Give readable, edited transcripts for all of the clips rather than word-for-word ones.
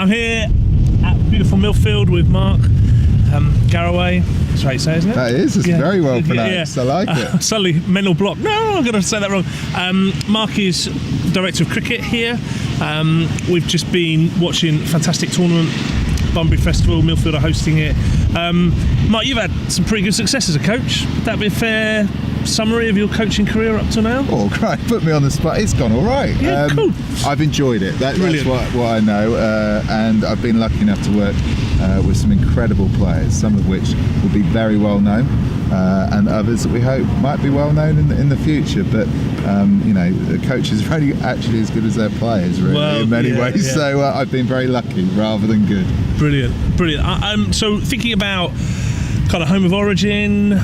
I'm here at beautiful Millfield with Mark Garaway. That's right you say, isn't it? That is. It's very well pronounced. Yeah. I like it. Suddenly, mental block. No, I'm going to say that wrong. Mark is Director of Cricket here. We've just been watching a fantastic tournament. Bunbury Festival, Millfield are hosting it. Mark, you've had some pretty good success as a coach. Would that be a fair summary of your coaching career up to now? Oh, great. Put me on the spot. It's gone all right. Yeah, cool. I've enjoyed it. That's what I know. And I've been lucky enough to work with some incredible players, some of which will be very well known, and others that we hope might be well known in the future. But the coaches are only actually as good as their players, really, in many ways. Yeah. So I've been very lucky rather than good. Brilliant. So thinking about kind of home of origin,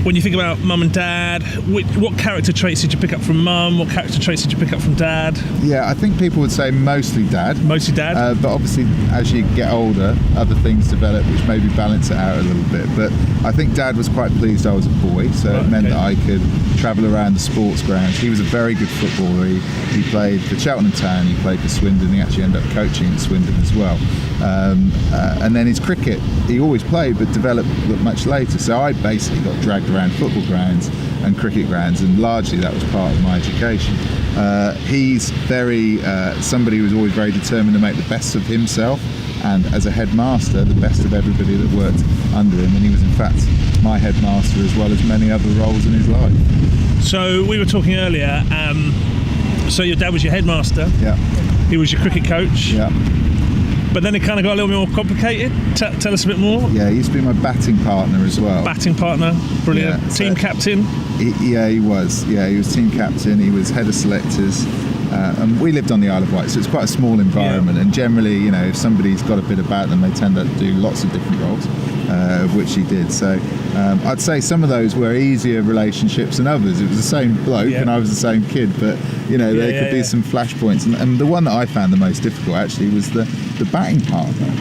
when you think about mum and dad, what character traits did you pick up from mum? What character traits did you pick up from dad? Yeah, I think people would say mostly dad. Mostly dad. But obviously, as you get older, other things develop which maybe balance it out a little bit. But I think dad was quite pleased I was a boy, so it meant that I could travel around the sports grounds. He was a very good footballer. He played for Cheltenham Town, he played for Swindon, he actually ended up coaching at Swindon as well. And then his cricket, he always played but developed much later. So I basically got dragged around football grounds and cricket grounds, and largely that was part of my education. He's very somebody who was always very determined to make the best of himself, and as a headmaster, the best of everybody that worked under him. And he was in fact my headmaster as well as many other roles in his life. So we were talking earlier, so your dad was your headmaster. Yeah. He was your cricket coach. Yeah. But then it kind of got a little bit more complicated. Tell us a bit more. Yeah, he used to be my batting partner as well. Batting partner, brilliant. Yeah, team captain. He was. Yeah, he was team captain. He was head of selectors. And we lived on the Isle of Wight, so it's quite a small environment. Yeah. And generally, if somebody's got a bit about them, they tend to do lots of different roles, of which he did. So I'd say some of those were easier relationships than others. It was the same bloke and I was the same kid, but there could be some flashpoints. And the one that I found the most difficult actually was the batting partner,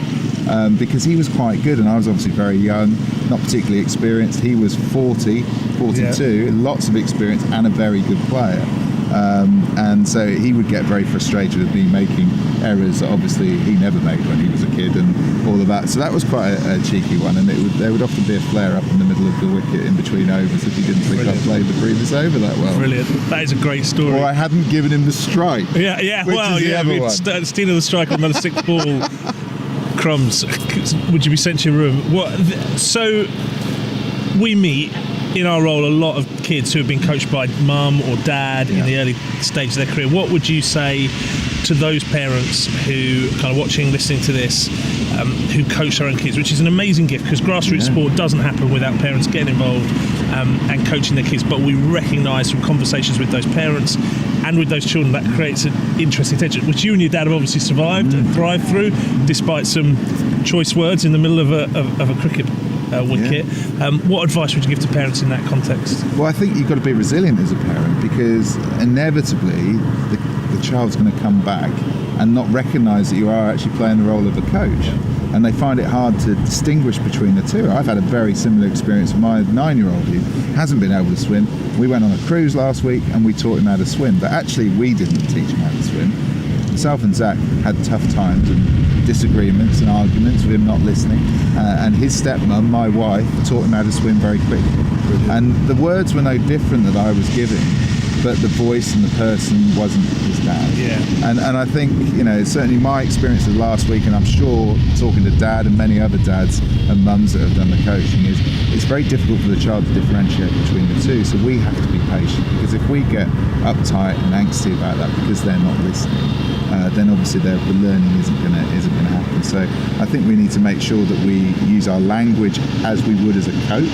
because he was quite good and I was obviously very young, not particularly experienced. He was 42, lots of experience and a very good player. And so he would get very frustrated with me making errors that obviously he never made when he was a kid and all of that. So that was quite a cheeky one, and there would often be a flare up in the middle of the wicket in between overs if he didn't think I played the previous over that well. Brilliant. That is a great story. Or I hadn't given him the strike. Yeah. Stealing the strike on the sixth ball. Crumbs. Would you be sent to your room? So we meet in our role a lot of kids who have been coached by mum or dad in the early stage of their career. What would you say to those parents who kind of watching, listening to this, who coach their own kids, which is an amazing gift because grassroots sport doesn't happen without parents getting involved and coaching their kids, but we recognise from conversations with those parents and with those children that creates an interesting tension, which you and your dad have obviously survived and thrived through, despite some choice words in the middle of a cricket wicket. What advice would you give to parents in that context? Well, I think you've got to be resilient as a parent, because inevitably the child's going to come back and not recognise that you are actually playing the role of a coach, and they find it hard to distinguish between the two. I've had a very similar experience with my 9-year-old who hasn't been able to swim. We went on a cruise last week and we taught him how to swim, but actually we didn't teach him how to swim. Myself and Zach had tough times and disagreements and arguments with him not listening, and his stepmom, my wife, taught him how to swim very quickly. Brilliant. And the words were no different that I was giving, but the voice and the person wasn't his dad. Yeah. And I think, certainly my experience of last week, and I'm sure talking to dad and many other dads and mums that have done the coaching, is it's very difficult for the child to differentiate between the two. So we have to be patient, because if we get uptight and angsty about that because they're not listening, then obviously the learning isn't going to happen. So I think we need to make sure that we use our language as we would as a coach,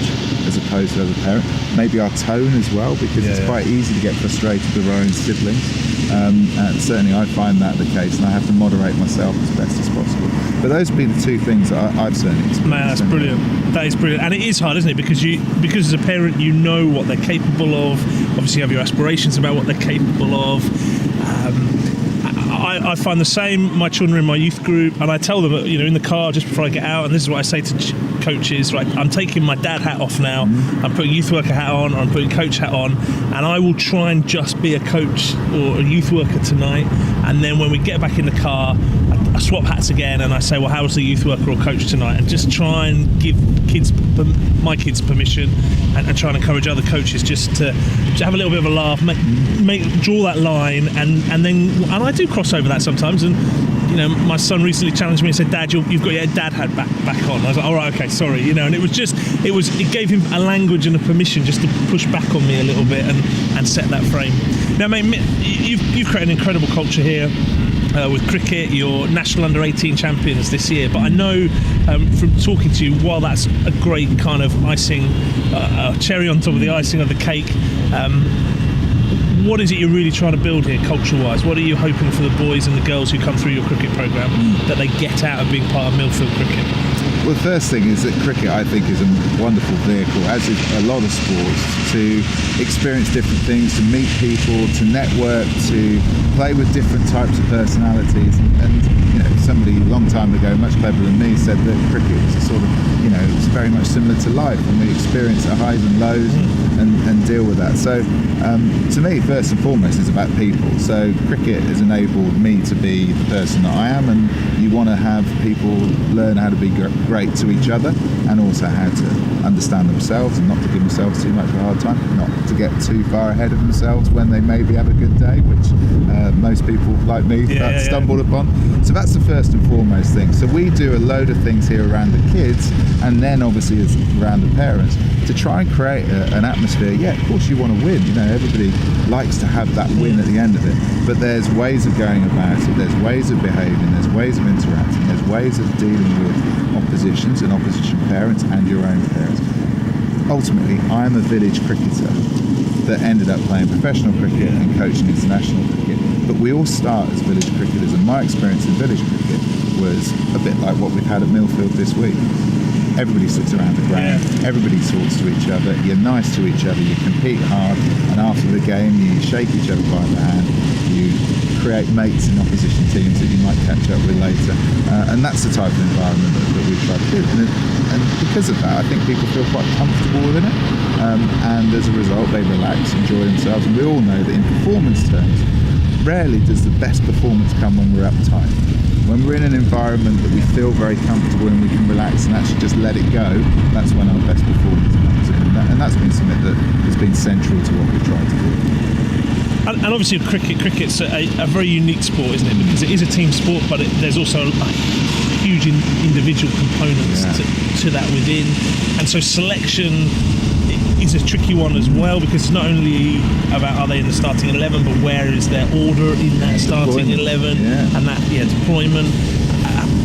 as opposed to as a parent. Maybe our tone as well, because it's quite easy to get frustrated with our own siblings. And certainly I find that the case, and I have to moderate myself as best as possible. But those would be the two things that I've certainly experienced. Man, that's brilliant. That is brilliant. And it is hard, isn't it? Because as a parent, you know what they're capable of. Obviously, you have your aspirations about what they're capable of. I find the same. My children are in my youth group, and I tell them, in the car just before I get out, and this is what I say to coaches, right, I'm taking my dad hat off now, I'm putting youth worker hat on, or I'm putting coach hat on, and I will try and just be a coach or a youth worker tonight, and then when we get back in the car, I swap hats again and I say, well, how was the youth worker or coach tonight? And just try and give my kids permission, and try and encourage other coaches just to have a little bit of a laugh, draw that line, and I do cross over that sometimes. And you know, my son recently challenged me and said, Dad, you've got your dad hat back on. I was like, all right, okay, sorry, you know. And it gave him a language and a permission just to push back on me a little bit and set that frame. Now, mate, you've created an incredible culture here. With cricket, you're national under-18 champions this year, but I know from talking to you, while that's a great kind of icing, cherry on top of the icing of the cake, what is it you're really trying to build here culture-wise? What are you hoping for the boys and the girls who come through your cricket programme that they get out of being part of Millfield cricket? Well, the first thing is that cricket, I think, is a wonderful vehicle, as is a lot of sports, to experience different things, to meet people, to network, to play with different types of personalities. And you know, somebody a long time ago, much cleverer than me, said that cricket is a sort of, you know, it's very much similar to life, and we experience the highs and lows and deal with that. So to me, first and foremost, it's about people. So cricket has enabled me to be the person that I am, and you want to have people learn how to be great to each other, and also how to understand themselves and not to give themselves too much of a hard time, not to get too far ahead of themselves when they maybe have a good day, which most people like me stumbled upon. So that's the first and foremost thing. So we do a load of things here around the kids, and then obviously it's around the parents, to try and create an atmosphere. Yeah, of course you want to win, you know, everybody likes to have that win at the end of it, but there's ways of going about it, there's ways of behaving, there's ways of interacting, there's ways of dealing with oppositions and opposition parents and your own parents. Ultimately, I'm a village cricketer that ended up playing professional cricket and coaching international cricket, but we all start as village cricketers, and my experience in village cricket was a bit like what we've had at Millfield this week. Everybody sits around the ground, everybody talks to each other, you're nice to each other, you compete hard, and after the game you shake each other by the hand, you create mates in opposition teams that you might catch up with later, and that's the type of environment that we try to do. And because of that, I think people feel quite comfortable within it, and as a result they relax, enjoy themselves, and we all know that in performance terms, rarely does the best performance come when we're uptight. When we're in an environment that we feel very comfortable and we can relax and actually just let it go, that's when our best performance comes in. And that's been something that has been central to what we've tried to do. And obviously cricket's a very unique sport, isn't it? Because it is a team sport, but there's also huge individual components to that within. And so selection is a tricky one as well, because it's not only about are they in the starting 11, but where is their order in that starting 11 and that deployment.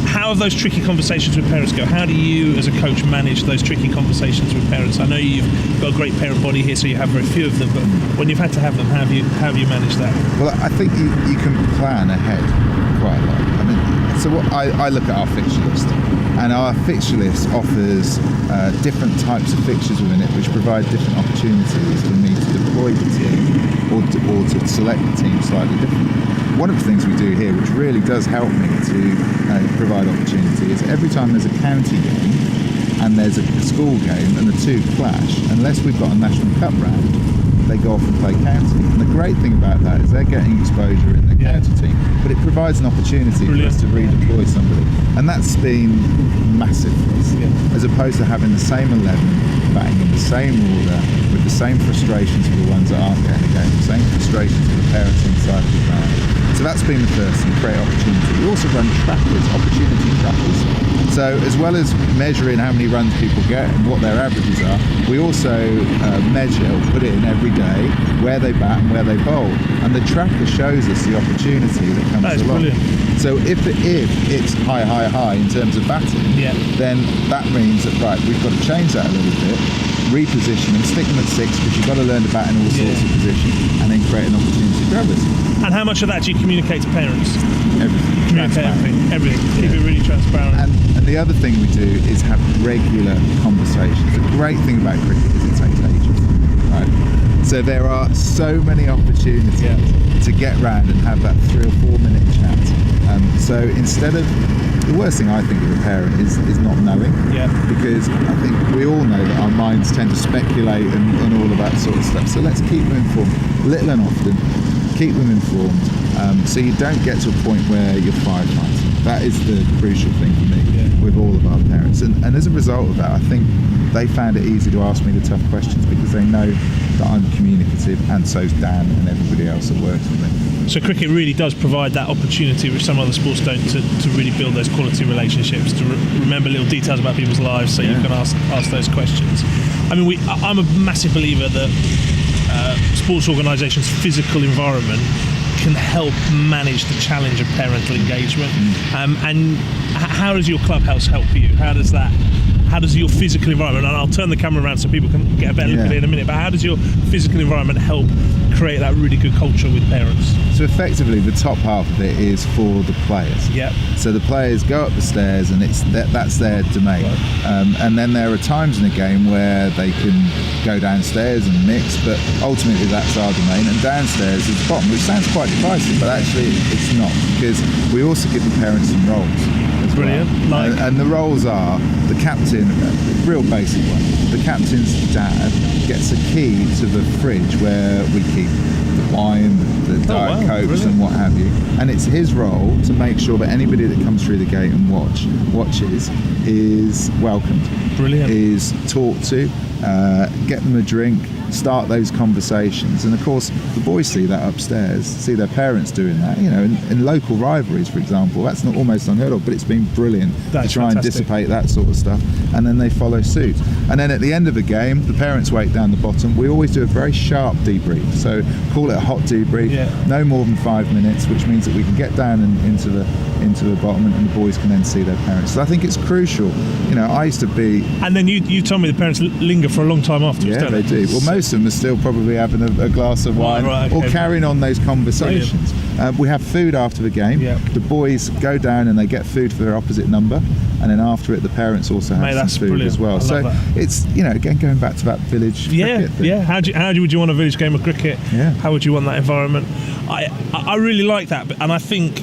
How have those tricky conversations with parents go? How do you as a coach manage those tricky conversations with parents? I know you've got a great parent body here, so you have very few of them, but when you've had to have them, how have you managed that? Well, I think you can plan ahead quite a lot. I mean, so what I look at our fixture list, and our fixture list offers different types of fixtures within it, which provide different opportunities for me to deploy the team or to select the team slightly differently. One of the things we do here, which really does help me to provide opportunity, is every time there's a county game and there's a school game and the two clash, unless we've got a National Cup round, they go off and play county. And the great thing about that is they're getting exposure in the county team, but it provides an opportunity for us to redeploy somebody. And that's been massive for us, as opposed to having the same 11 batting in the same order with the same frustrations for the ones that aren't getting a game, the same frustrations for the parents inside of the ground. So that's been the first thing, create opportunity. We also run trackers, opportunity trackers. So as well as measuring how many runs people get and what their averages are, we also measure, or put it in every day, where they bat and where they bowl. And the tracker shows us the opportunity that comes along. Brilliant. So if it's high in terms of batting, then that means that, right, we've got to change that a little bit, reposition them, stick them at 6, because you've got to learn to bat in all sorts of positions, and then create an opportunity to grab us. And how much of that do you communicate to parents? Everything. Communicate everything. Keep it really transparent. And the other thing we do is have regular conversations. The great thing about cricket is it takes ages, right? So there are so many opportunities to get round and have that 3 or 4 minute chat. So instead of The worst thing I think of a parent is not knowing. Yeah. Because I think we all know that our minds tend to speculate and all of that sort of stuff. So let's keep them informed, little and often. Keep them informed, so you don't get to a point where you're firefighting. That is the crucial thing for me with all of our parents. And as a result of that, I think they found it easy to ask me the tough questions because they know that I'm communicative, and so's Dan and everybody else that works with me. So cricket really does provide that opportunity, which some other sports don't, to really build those quality relationships, to remember little details about people's lives, so you can ask those questions. I mean, I'm a massive believer that sports organisations' physical environment can help manage the challenge of parental engagement. And how does your clubhouse help you? How does your physical environment, and I'll turn the camera around so people can get a better look at it in a minute, but how does your physical environment help create that really good culture with parents? So effectively, the top half of it is for the players. Yep. So the players go up the stairs, and that's their domain. Right. And then there are times in a game where they can go downstairs and mix, but ultimately that's our domain. And downstairs is the bottom, which sounds quite divisive, but actually it's not, because we also give the parents some roles. Brilliant. Well. And the roles are the captain, real basic one. The captain's dad gets a key to the fridge where we keep the wine, the Diet Cokes and what have you. And it's his role to make sure that anybody that comes through the gate and watches is welcomed. Brilliant. Is talked to, get them a drink, start those conversations. And of course the boys see that upstairs, see their parents doing that, you know, in local rivalries, for example. That's not almost unheard of, but it's been brilliant to try and dissipate that sort of stuff, and then they follow suit. And then at the end of the game, the parents wait down the bottom. We always do a very sharp debrief, so call it a hot debrief, no more than 5 minutes, which means that we can get down into the bottom, and the boys can then see their parents. So I think it's crucial. You know, I used to be... And then you told me the parents linger for a long time afterwards, don't they do. Well, most of them are still probably having a glass of wine or carrying on those conversations. We have food after the game. The boys go down and they get food for their opposite number, and then after it the parents also have some food as well. So it's, you know, again going back to that village cricket thing. How would you want a village game of cricket? How would you want that environment? I really like that, and I think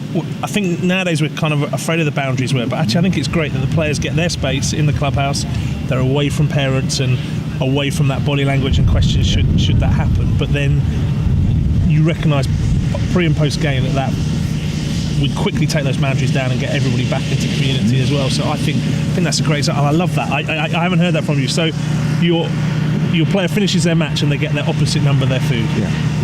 nowadays we're kind of afraid of the boundaries but actually I think it's great that the players get their space in the clubhouse. They're away from parents and away from that body language and questions should that happen, but then you recognise pre and post game that we quickly take those boundaries down and get everybody back into community as well. So I think that's a great. I love that. I haven't heard that from you. So your player finishes their match and they get their opposite number their food.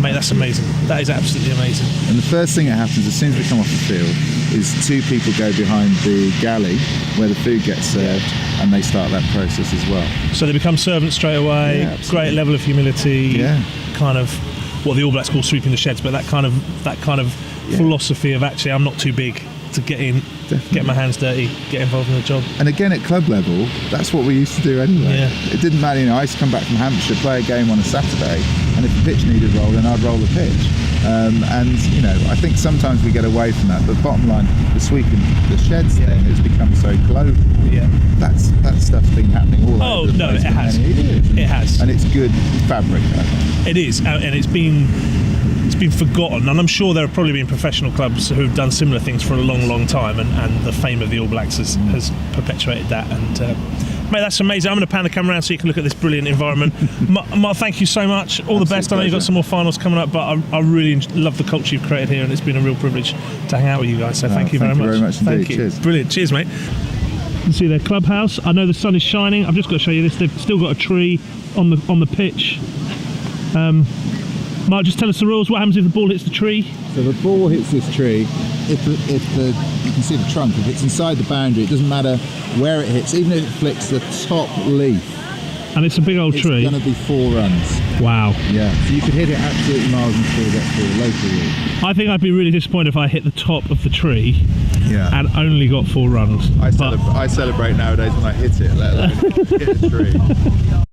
Mate, that's amazing. That is absolutely amazing. And the first thing that happens as soon as we come off the field is 2 people go behind the galley where the food gets served, and they start that process as well. So they become servants straight away. Great level of humility. Kind of what the All Blacks call sweeping the sheds, but that kind of philosophy of actually I'm not too big to get in, get my hands dirty, get involved in the job. And again, at club level, that's what we used to do anyway. It didn't matter, you know, I used to come back from Hampshire, play a game on a Saturday, and if the pitch needed rolling, I'd roll the pitch. And, you know, I think sometimes we get away from that, but bottom line, the sweeping the sheds thing has become so global. That stuff's been happening all over the place. It has. It has. And it's good fabric, I think. It is, and it's been forgotten, and I'm sure there have probably been professional clubs who've done similar things for a long time, and the fame of the All Blacks has perpetuated that. And mate, that's amazing. I'm going to pan the camera around so you can look at this brilliant environment. Mark, thank you so much. All the best. I know you've got some more finals coming up, but I really love the culture you've created here, and it's been a real privilege to hang out with you guys. So thank you very much. Thank you. Cheers. Brilliant. Cheers, mate. You can see their clubhouse. I know the sun is shining. I've just got to show you this. They've still got a tree on the pitch. Mark, just tell us the rules. What happens if the ball hits the tree? So the ball hits this tree. If you can see the trunk, if it's inside the boundary, it doesn't matter where it hits, even if it flicks the top leaf. And it's a big old tree. It's going to be 4 runs. Wow. Yeah. So you could hit it absolutely miles and still get through locally. I think I'd be really disappointed if I hit the top of the tree and only got 4 runs. I celebrate nowadays when I hit it, let alone hit the tree.